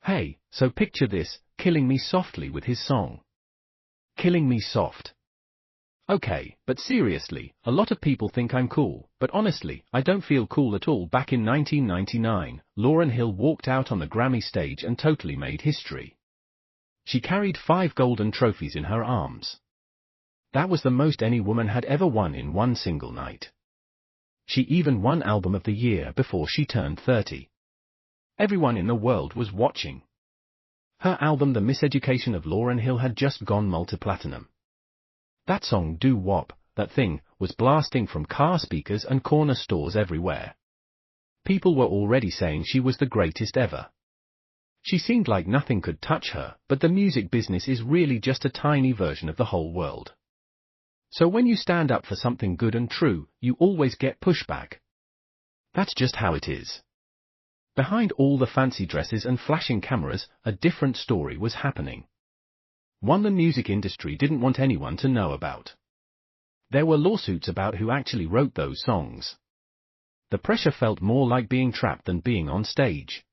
Hey, so picture this, killing me softly with his song. Killing me soft. Okay, but seriously, a lot of people think I'm cool, but honestly, I don't feel cool at all. Back in 1999, Lauryn Hill walked out on the Grammy stage and totally made history. She carried 5 golden trophies in her arms. That was the most any woman had ever won in one single night. She even won Album of the Year before she turned 30. Everyone in the world was watching. Her album The Miseducation of Lauryn Hill had just gone multi-platinum. That song Doo Wop, That Thing, was blasting from car speakers and corner stores everywhere. People were already saying she was the greatest ever. She seemed like nothing could touch her, but the music business is really just a tiny version of the whole world. So when you stand up for something good and true, you always get pushback. That's just how it is. Behind all the fancy dresses and flashing cameras, a different story was happening. One the music industry didn't want anyone to know about. There were lawsuits about who actually wrote those songs. The pressure felt more like being trapped than being on stage.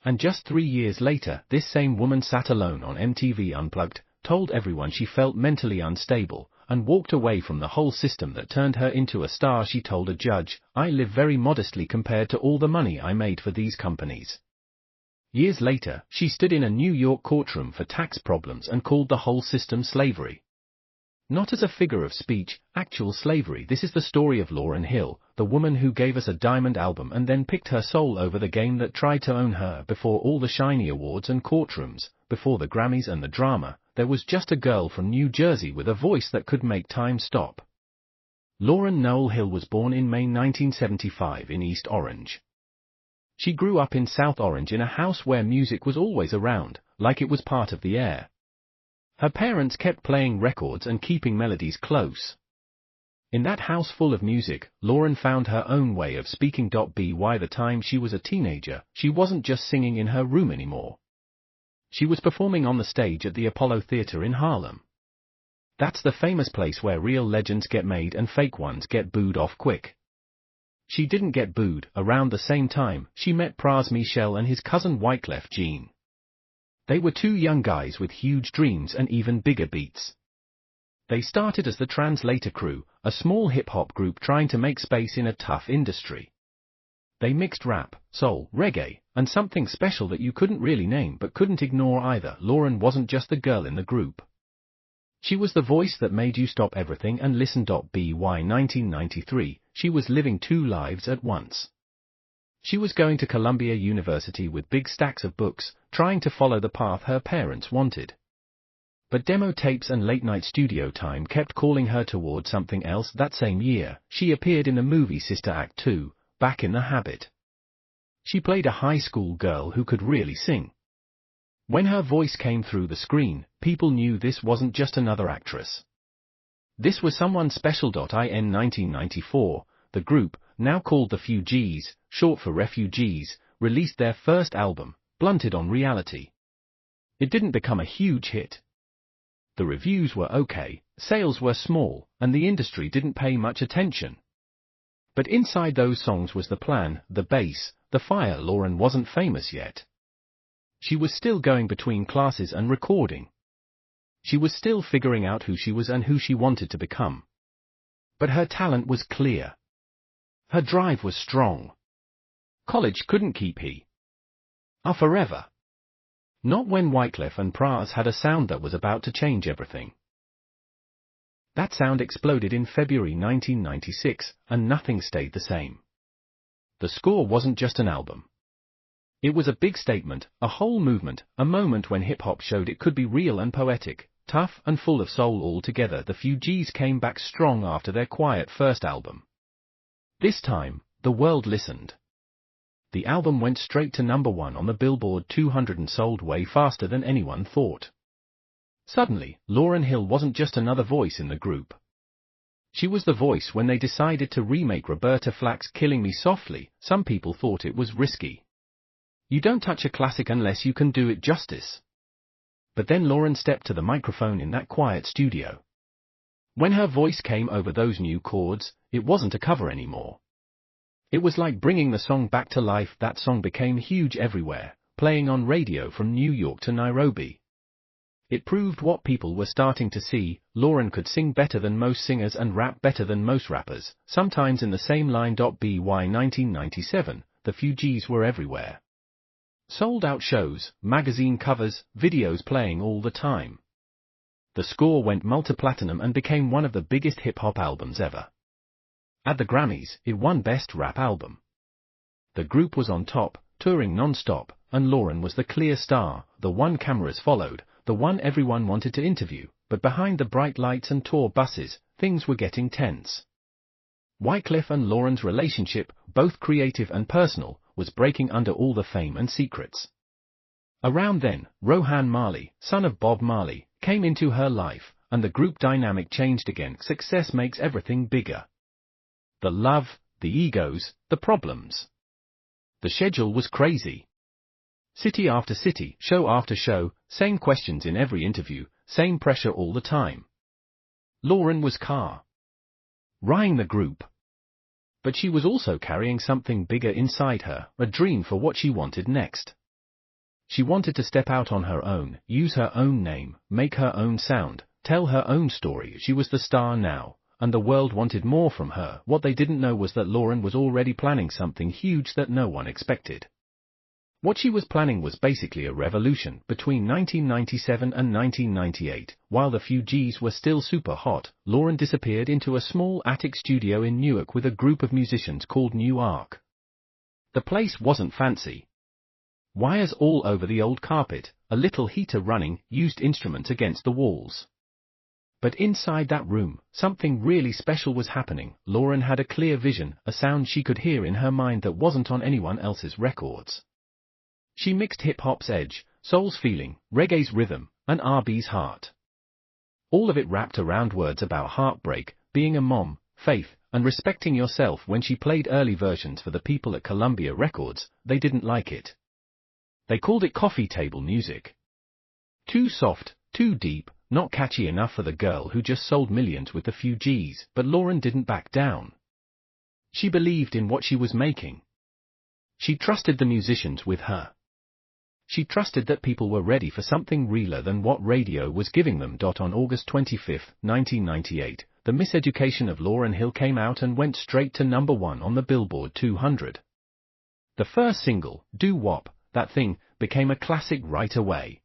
And just 3 years later, this same woman sat alone on MTV Unplugged, told everyone she felt mentally unstable, and walked away from the whole system that turned her into a star. She told a judge, "I live very modestly compared to all the money I made for these companies." Years later, she stood in a New York courtroom for tax problems and called the whole system slavery. Not as a figure of speech, actual slavery. This is the story of Lauryn Hill, the woman who gave us a diamond album and then picked her soul over the game that tried to own her. Before all the shiny awards and courtrooms, before the Grammys and the drama, there was just a girl from New Jersey with a voice that could make time stop. Lauryn Noel Hill was born in May 1975 in East Orange. She grew up in South Orange in a house where music was always around, like it was part of the air. Her parents kept playing records and keeping melodies close. In that house full of music, Lauryn found her own way of speaking. By the time she was a teenager, she wasn't just singing in her room anymore. She was performing on the stage at the Apollo Theater in Harlem. That's the famous place where real legends get made and fake ones get booed off quick. She didn't get booed. Around the same time, she met Pras Michel and his cousin Wyclef Jean. They were 2 young guys with huge dreams and even bigger beats. They started as the Translator Crew, a small hip-hop group trying to make space in a tough industry. They mixed rap, soul, reggae, and something special that you couldn't really name but couldn't ignore either. Lauryn wasn't just the girl in the group. She was the voice that made you stop everything and listen. By 1993, she was living 2 lives at once. She was going to Columbia University with big stacks of books, trying to follow the path her parents wanted. But demo tapes and late-night studio time kept calling her toward something else. That same year, she appeared in the movie Sister Act 2, Back in the Habit. She played a high school girl who could really sing. When her voice came through the screen, people knew this wasn't just another actress. This was someone special. In 1994, the group, now called the Fugees, short for Refugees, released their first album, Blunted on Reality. It didn't become a huge hit. The reviews were okay, sales were small, and the industry didn't pay much attention. But inside those songs was the plan, the bass, the fire. Lauryn wasn't famous yet. She was still going between classes and recording. She was still figuring out who she was and who she wanted to become. But her talent was clear. Her drive was strong. College couldn't keep her forever. Not when Wyclef and Pras had a sound that was about to change everything. That sound exploded in February 1996, and nothing stayed the same. The Score wasn't just an album. It was a big statement, a whole movement, a moment when hip-hop showed it could be real and poetic, tough and full of soul all together. The Fugees came back strong after their quiet first album. This time, the world listened. The album went straight to #1 on the Billboard 200 and sold way faster than anyone thought. Suddenly, Lauryn Hill wasn't just another voice in the group. She was the voice when they decided to remake Roberta Flack's Killing Me Softly. Some people thought it was risky. You don't touch a classic unless you can do it justice. But then Lauryn stepped to the microphone in that quiet studio. When her voice came over those new chords, it wasn't a cover anymore. It was like bringing the song back to life. That song became huge everywhere, playing on radio from New York to Nairobi. It proved what people were starting to see: Lauryn could sing better than most singers and rap better than most rappers, sometimes in the same line. By 1997, the Fugees were everywhere. Sold-out shows, magazine covers, videos playing all the time. The score went multi-platinum and became one of the biggest hip-hop albums ever. At the Grammys, it won Best Rap Album. The group was on top, touring non-stop, and Lauryn was the clear star, the one cameras followed, the one everyone wanted to interview. But behind the bright lights and tour buses, things were getting tense. Wyclef and Lauryn's relationship, both creative and personal, was breaking under all the fame and secrets. Around then, Rohan Marley, son of Bob Marley, came into her life, and the group dynamic changed again. Success makes everything bigger. The love, the egos, the problems. The schedule was crazy. City after city, show after show, same questions in every interview, same pressure all the time. Lauryn was carrying the group. But she was also carrying something bigger inside her, a dream for what she wanted next. She wanted to step out on her own, use her own name, make her own sound, tell her own story. She was the star now, and the world wanted more from her. What they didn't know was that Lauryn was already planning something huge that no one expected. What she was planning was basically a revolution. Between 1997 and 1998, while the Fugees were still super hot, Lauryn disappeared into a small attic studio in Newark with a group of musicians called New Ark. The place wasn't fancy. Wires all over the old carpet, a little heater running, used instruments against the walls. But inside that room, something really special was happening. Lauryn had a clear vision, a sound she could hear in her mind that wasn't on anyone else's records. She mixed hip-hop's edge, soul's feeling, reggae's rhythm, and R&B's heart. All of it wrapped around words about heartbreak, being a mom, faith, and respecting yourself. When she played early versions for the people at Columbia Records, they didn't like it. They called it coffee table music. Too soft, too deep, not catchy enough for the girl who just sold millions with the Fugees. But Lauryn didn't back down. She believed in what she was making. She trusted the musicians with her. She trusted that people were ready for something realer than what radio was giving them. On August 25, 1998, The Miseducation of Lauryn Hill came out and went straight to #1 on the Billboard 200. The first single, Doo-Wop, That Thing, became a classic right away.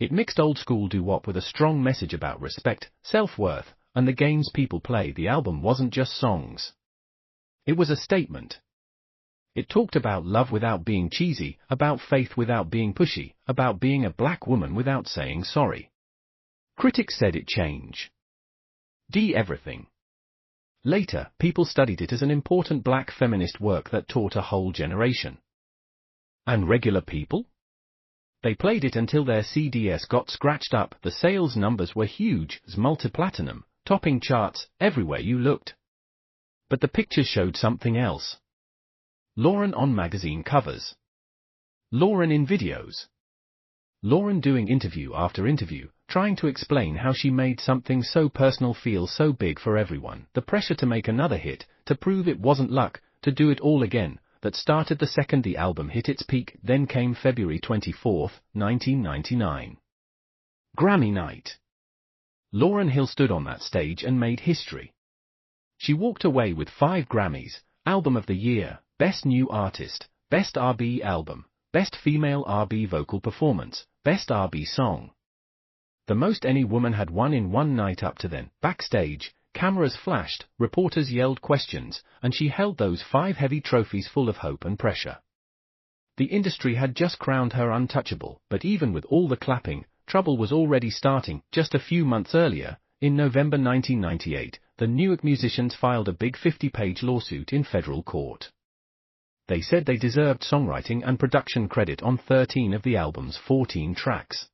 It mixed old-school doo-wop with a strong message about respect, self-worth, and the games people play. The album wasn't just songs. It was a statement. It talked about love without being cheesy, about faith without being pushy, about being a black woman without saying sorry. Critics said it changed everything. Later, people studied it as an important black feminist work that taught a whole generation. And regular people? They played it until their CDs got scratched up. The sales numbers were huge, multi-platinum, topping charts everywhere you looked. But the pictures showed something else. Lauryn on magazine covers. Lauryn in videos. Lauryn doing interview after interview, trying to explain how she made something so personal feel so big for everyone. The pressure to make another hit, to prove it wasn't luck, to do it all again, that started the second the album hit its peak. Then came February 24, 1999. Grammy night. Lauryn Hill stood on that stage and made history. She walked away with 5 Grammys: Album of the Year, Best New Artist, Best R&B Album, Best Female R&B Vocal Performance, Best R&B Song. The most any woman had won in one night up to then. Backstage, cameras flashed, reporters yelled questions, and she held those 5 heavy trophies full of hope and pressure. The industry had just crowned her untouchable, but even with all the clapping, trouble was already starting. Just a few months earlier, in November 1998, the Newark musicians filed a big 50-page lawsuit in federal court. They said they deserved songwriting and production credit on 13 of the album's 14 tracks.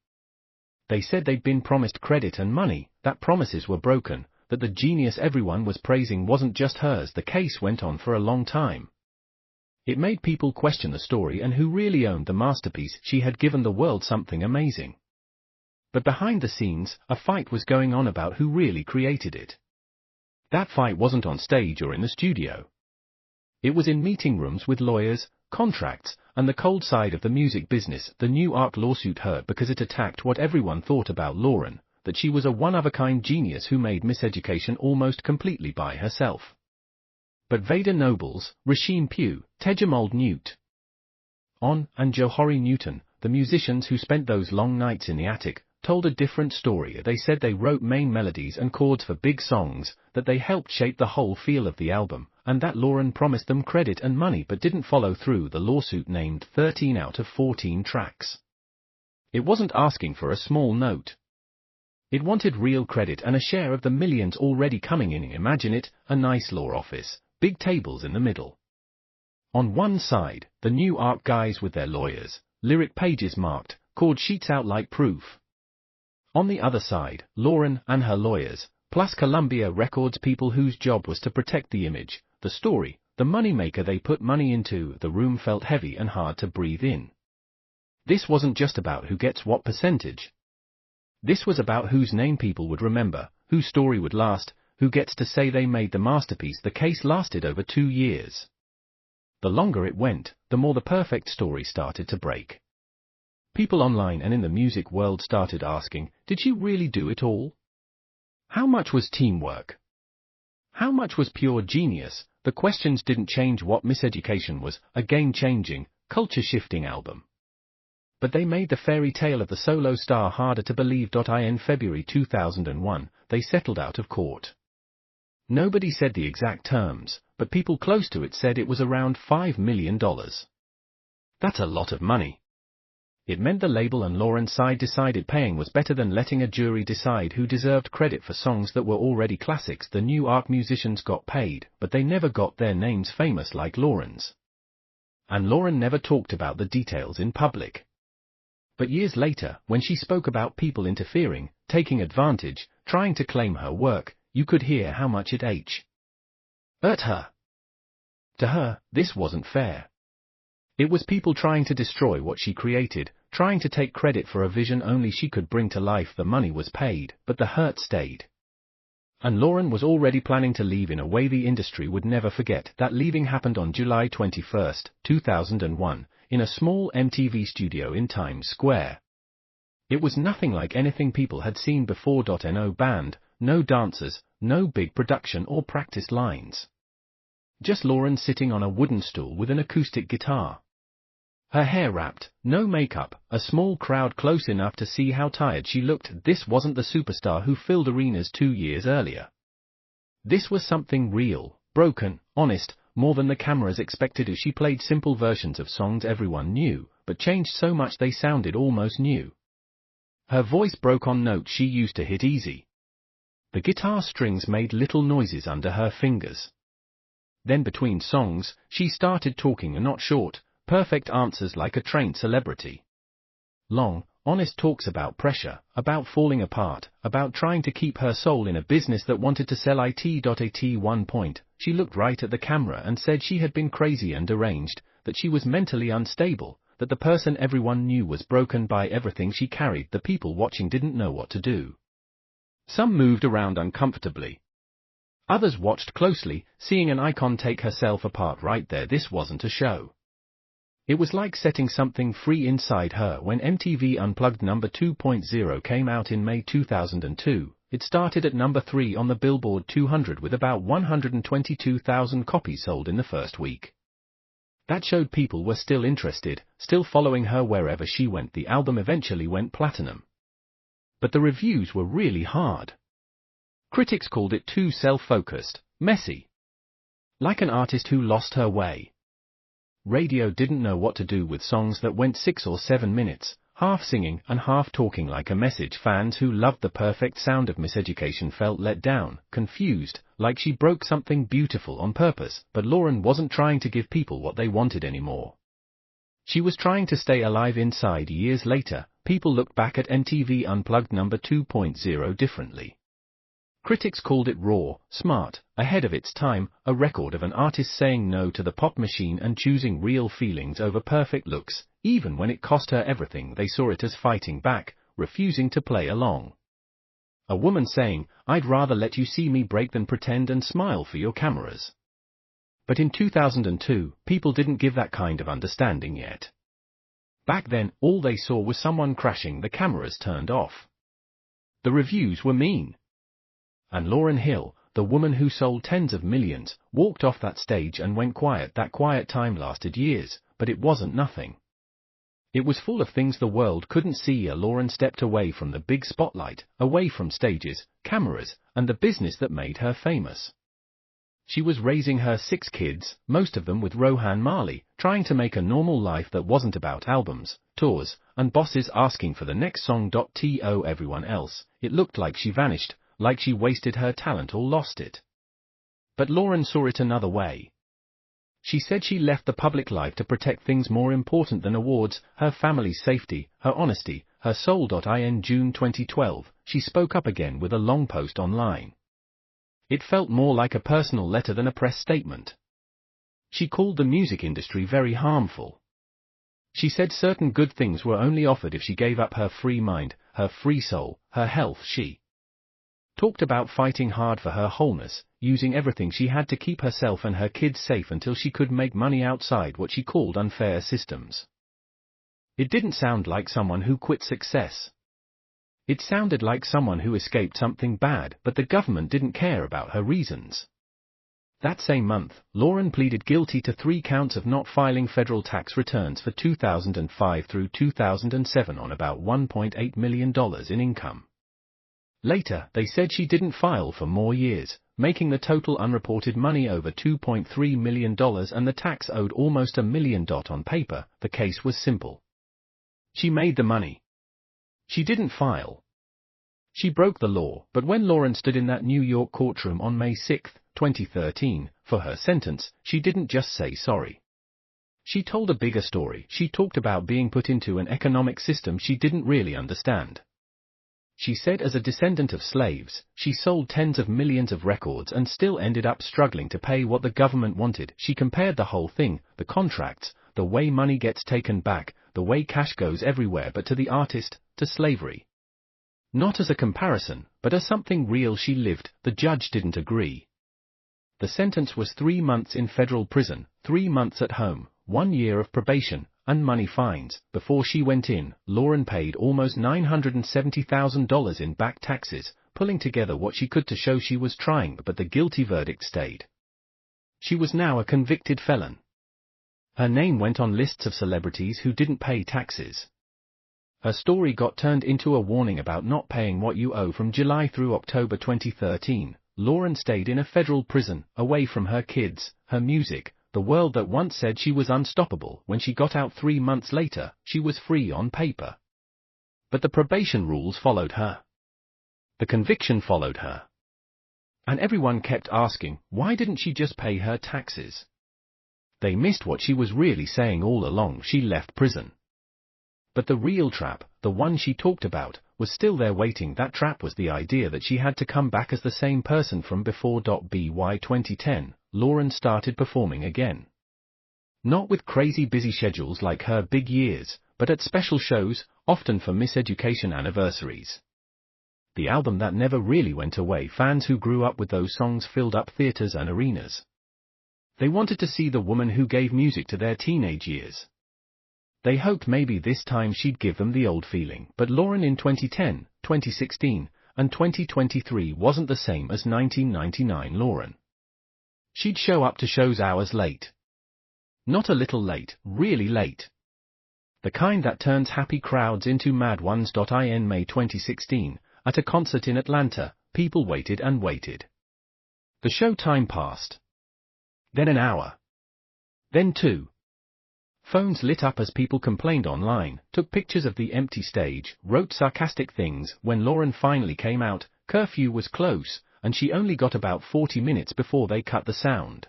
They said they'd been promised credit and money, that promises were broken, that the genius everyone was praising wasn't just hers. The case went on for a long time. It made people question the story and who really owned the masterpiece. She had given the world something amazing. But behind the scenes, a fight was going on about who really created it. That fight wasn't on stage or in the studio. It was in meeting rooms with lawyers, contracts, and the cold side of the music business. The New Ark lawsuit hurt because it attacked what everyone thought about Lauryn, that she was a one-of-a-kind genius who made miseducation almost completely by herself. But Veda Nobles, Rasheem Pugh, Tejamold Newt, and Johari Newton, the musicians who spent those long nights in the attic, told a different story. They said they wrote main melodies and chords for big songs, that they helped shape the whole feel of the album, and that Lauryn promised them credit and money but didn't follow through. The lawsuit named 13 out of 14 tracks. It wasn't asking for a small note. It wanted real credit and a share of the millions already coming in. Imagine it, a nice law office, big tables in the middle. On one side, the New Ark guys with their lawyers, lyric pages marked, chord sheets out like proof. On the other side, Lauryn and her lawyers, plus Columbia Records people whose job was to protect the image, the story, the moneymaker they put money into. The room felt heavy and hard to breathe in. This wasn't just about who gets what percentage. This was about whose name people would remember, whose story would last, who gets to say they made the masterpiece. The case lasted over 2 years. The longer it went, the more the perfect story started to break. People online and in the music world started asking, did she really do it all? How much was teamwork? How much was pure genius? The questions didn't change what Miseducation was, a game-changing, culture-shifting album. But they made the fairy tale of the solo star harder to believe. In February 2001, they settled out of court. Nobody said the exact terms, but people close to it said it was around $5 million. That's a lot of money. It meant the label and Lauryn's side decided paying was better than letting a jury decide who deserved credit for songs that were already classics. The New Ark musicians got paid, but they never got their names famous like Lauryn's. And Lauryn never talked about the details in public. But years later, when she spoke about people interfering, taking advantage, trying to claim her work, you could hear how much it hurt her. To her, this wasn't fair. It was people trying to destroy what she created, trying to take credit for a vision only she could bring to life. The money was paid, but the hurt stayed. And Lauryn was already planning to leave in a way the industry would never forget. That leaving happened on July 21, 2001, in a small MTV studio in Times Square. It was nothing like anything people had seen before. No band, no dancers, no big production or practice lines. Just Lauryn sitting on a wooden stool with an acoustic guitar. Her hair wrapped, no makeup, a small crowd close enough to see how tired she looked. This wasn't the superstar who filled arenas 2 years earlier. This was something real, broken, honest, more than the cameras expected. She played simple versions of songs everyone knew, but changed so much they sounded almost new. Her voice broke on notes she used to hit easy. The guitar strings made little noises under her fingers. Then between songs, she started talking, and not short, perfect answers like a trained celebrity. Long, honest talks about pressure, about falling apart, about trying to keep her soul in a business that wanted to sell it. At one point, she looked right at the camera and said she had been crazy and deranged, that she was mentally unstable, that the person everyone knew was broken by everything she carried. The people watching didn't know what to do. Some moved around uncomfortably. Others watched closely, seeing an icon take herself apart right there. This wasn't a show. It was like setting something free inside her. When MTV Unplugged No. 2.0 came out in May 2002, it started at number 3 on the Billboard 200 with about 122,000 copies sold in the first week. That showed people were still interested, still following her wherever she went. The album eventually went platinum. But the reviews were really hard. Critics called it too self-focused, messy. Like an artist who lost her way. Radio didn't know what to do with songs that went 6 or 7 minutes, half singing and half talking like a message. Fans who loved the perfect sound of Miseducation felt let down, confused, like she broke something beautiful on purpose. But Lauryn wasn't trying to give people what they wanted anymore. She was trying to stay alive inside. Years later, people looked back at MTV Unplugged No. 2.0 differently. Critics called it raw, smart, ahead of its time, a record of an artist saying no to the pop machine and choosing real feelings over perfect looks, even when it cost her everything. They saw it as fighting back, refusing to play along. A woman saying, "I'd rather let you see me break than pretend and smile for your cameras." But in 2002, people didn't give that kind of understanding yet. Back then, all they saw was someone crashing, the cameras turned off. The reviews were mean. And Lauryn Hill, the woman who sold tens of millions, walked off that stage and went quiet. That quiet time lasted years, but it wasn't nothing. It was full of things the world couldn't see. Lauryn stepped away from the big spotlight, away from stages, cameras, and the business that made her famous. She was raising her 6 kids, most of them with Rohan Marley, trying to make a normal life that wasn't about albums, tours, and bosses asking for the next song. To everyone else, it looked like she vanished, like she wasted her talent or lost it. But Lauryn saw it another way. She said she left the public life to protect things more important than awards, her family's safety, her honesty, her soul. In June 2012, she spoke up again with a long post online. It felt more like a personal letter than a press statement. She called the music industry very harmful. She said certain good things were only offered if she gave up her free mind, her free soul, her health. She talked about fighting hard for her wholeness, using everything she had to keep herself and her kids safe until she could make money outside what she called unfair systems. It didn't sound like someone who quit success. It sounded like someone who escaped something bad, but the government didn't care about her reasons. That same month, Lauryn pleaded guilty to 3 counts of not filing federal tax returns for 2005 through 2007 on about $1.8 million in income. Later, they said she didn't file for more years, making the total unreported money over $2.3 million and the tax owed almost $1 million. On paper, the case was simple. She made the money. She didn't file. She broke the law. But when Lauryn stood in that New York courtroom on May 6, 2013, for her sentence, she didn't just say sorry. She told a bigger story. She talked about being put into an economic system she didn't really understand. She said as a descendant of slaves, she sold tens of millions of records and still ended up struggling to pay what the government wanted. She compared the whole thing, the contracts, the way money gets taken back, the way cash goes everywhere, but to the artist, to slavery. Not as a comparison, but as something real she lived. The judge didn't agree. The sentence was 3 months in federal prison, 3 months at home, 1 year of probation, and money fines. Before she went in, Lauryn paid almost $970,000 in back taxes, pulling together what she could to show she was trying, but the guilty verdict stayed. She was now a convicted felon. Her name went on lists of celebrities who didn't pay taxes. Her story got turned into a warning about not paying what you owe. From July through October 2013, Lauryn stayed in a federal prison, away from her kids, her music, the world that once said she was unstoppable. When she got out 3 months later, she was free on paper. But the probation rules followed her. The conviction followed her. And everyone kept asking, why didn't she just pay her taxes? They missed what she was really saying all along. She left prison. But the real trap, the one she talked about, was still there waiting. That trap was the idea that she had to come back as the same person from before. By 2010, Lauryn started performing again. Not with crazy busy schedules like her big years, but at special shows, often for miseducation anniversaries. The album that never really went away. Fans who grew up with those songs filled up theaters and arenas. They wanted to see the woman who gave music to their teenage years. They hoped maybe this time she'd give them the old feeling. But Lauryn in 2010, 2016, and 2023 wasn't the same as 1999 Lauryn. She'd show up to shows hours late. Not a little late, really late. The kind that turns happy crowds into mad ones. In May 2016, at a concert in Atlanta, people waited and waited. The show time passed. Then an hour. Then 2. Phones lit up as people complained online, took pictures of the empty stage, wrote sarcastic things. When Lauryn finally came out, curfew was close, and she only got about 40 minutes before they cut the sound.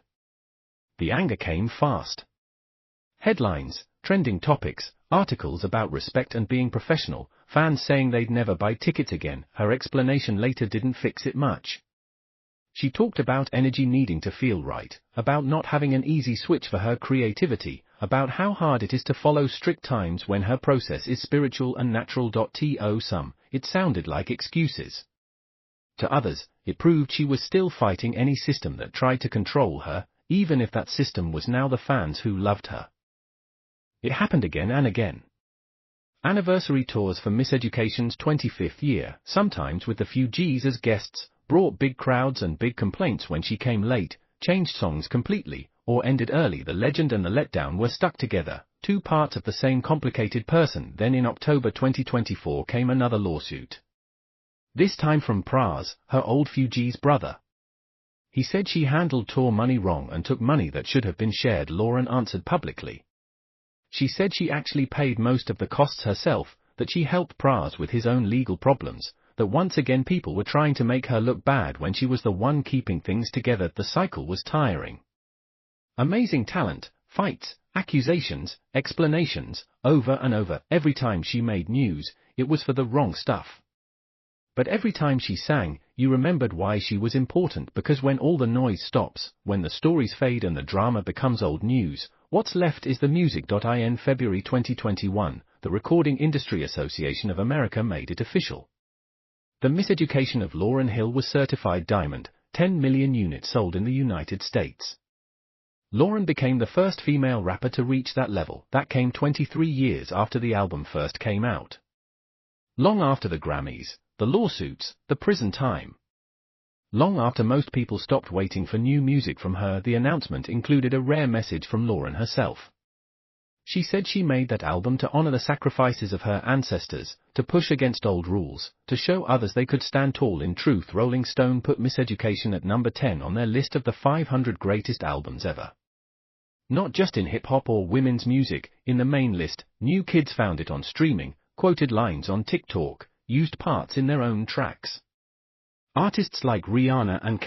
The anger came fast. Headlines, trending topics, articles about respect and being professional, fans saying they'd never buy tickets again. Her explanation later didn't fix it much. She talked about energy needing to feel right, about not having an easy switch for her creativity, about how hard it is to follow strict times when her process is spiritual and natural. To some, it sounded like excuses. To others, it proved she was still fighting any system that tried to control her, even if that system was now the fans who loved her. It happened again and again. Anniversary tours for Miseducation's 25th year, sometimes with the Fugees as guests, brought big crowds and big complaints when she came late, changed songs completely, or ended early. The legend and the letdown were stuck together, two parts of the same complicated person. Then in October 2024 came another lawsuit. This time from Pras, her old Fugees brother. He said she handled tour money wrong and took money that should have been shared. Lauryn answered publicly. She said she actually paid most of the costs herself, that she helped Pras with his own legal problems, that once again people were trying to make her look bad when she was the one keeping things together. The cycle was tiring. Amazing talent, fights, accusations, explanations, over and over. Every time she made news, it was for the wrong stuff. But every time she sang, you remembered why she was important, because when all the noise stops, when the stories fade and the drama becomes old news, what's left is the music. In February 2021, the Recording Industry Association of America made it official. The Miseducation of Lauryn Hill was certified diamond, 10 million units sold in the United States. Lauryn became the first female rapper to reach that level. That came 23 years after the album first came out. Long after the Grammys, the lawsuits, the prison time. Long after most people stopped waiting for new music from her, the announcement included a rare message from Lauryn herself. She said she made that album to honor the sacrifices of her ancestors, to push against old rules, to show others they could stand tall in truth. Rolling Stone put Miseducation at number 10 on their list of the 500 greatest albums ever. Not just in hip-hop or women's music, in the main list, new kids found it on streaming, quoted lines on TikTok, used parts in their own tracks. Artists like Rihanna and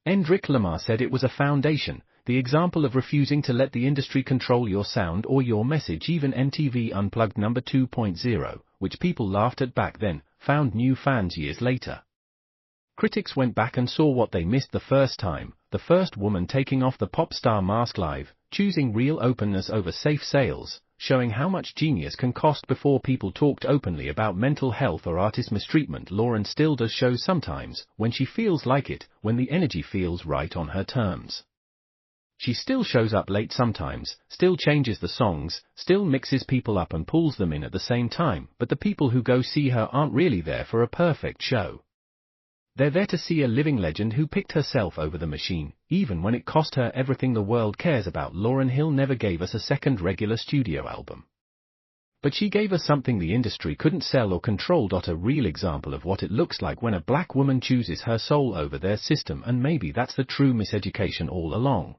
Kendrick Lamar said it was a foundation, the example of refusing to let the industry control your sound or your message. Even MTV Unplugged number 2.0, which people laughed at back then, found new fans years later. Critics went back and saw what they missed the first time, the first woman taking off the pop star mask live, choosing real openness over safe sales, showing how much genius can cost before people talked openly about mental health or artist mistreatment. Lauryn still does shows sometimes, when she feels like it, when the energy feels right on her terms. She still shows up late sometimes, still changes the songs, still mixes people up and pulls them in at the same time, but the people who go see her aren't really there for a perfect show. They're there to see a living legend who picked herself over the machine, even when it cost her everything the world cares about. Lauryn Hill never gave us a second regular studio album. But she gave us something the industry couldn't sell or control. A real example of what it looks like when a black woman chooses her soul over their system, and maybe that's the true miseducation all along.